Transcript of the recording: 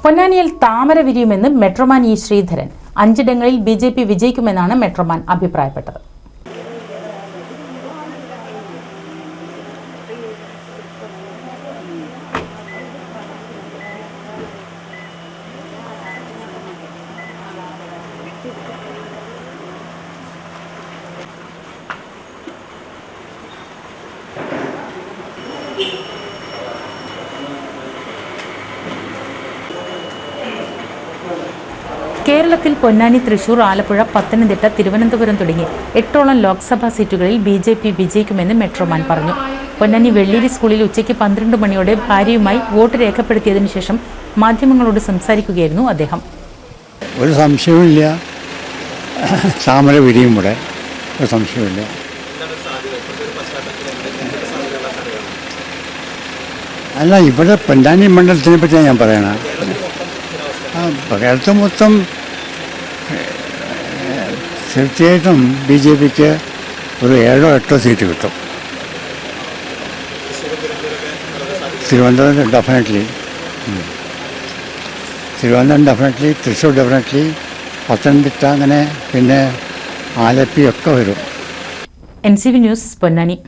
പൊന്നാനിയിൽ താമര വിരിയുമെന്ന് മെട്രോമാൻ ഇ ശ്രീധരൻ. 5ഇടങ്ങളിൽ ബിജെപി വിജയിക്കുമെന്നാണ് മെട്രോമാൻ അഭിപ്രായപ്പെട്ടത്. കേരളത്തിൽ പൊന്നാനി, തൃശൂർ, ആലപ്പുഴ, പത്തനംതിട്ട, തിരുവനന്തപുരം തുടങ്ങി 8ഓളം ലോക്സഭാ സീറ്റുകളിൽ ബിജെപി വിജയിക്കുമെന്ന് മെട്രോമാൻ പറഞ്ഞു. പൊന്നാനി വെള്ളേരി സ്കൂളിൽ ഉച്ചയ്ക്ക് 12 മണിയോടെ ഭാര്യയുമായി വോട്ട് രേഖപ്പെടുത്തിയതിനു ശേഷം മാധ്യമങ്ങളോട് സംസാരിക്കുകയായിരുന്നു അദ്ദേഹം. ഒരു സംശയവുമില്ല, താമര വിരിയും ഇവിടെ, ഒരു സംശയമില്ല. അല്ല, ഇവിടെ പൊന്നാനി മണ്ഡലത്തിനെ പറ്റിയാണ് ഞാൻ പറയണത്. കേരളത്തിൽ മൊത്തം തീർച്ചയായിട്ടും ബിജെപിക്ക് ഒരു 7ഓ 8ഓ സീറ്റ് കിട്ടും. തിരുവനന്തപുരം ഡെഫിനറ്റ്ലി, തൃശ്ശൂർ ഡെഫിനറ്റ്ലി, പത്തനംതിട്ട, അങ്ങനെ പിന്നെ ആലപ്പി ഒക്കെ വരും. NCV news, Ponnani.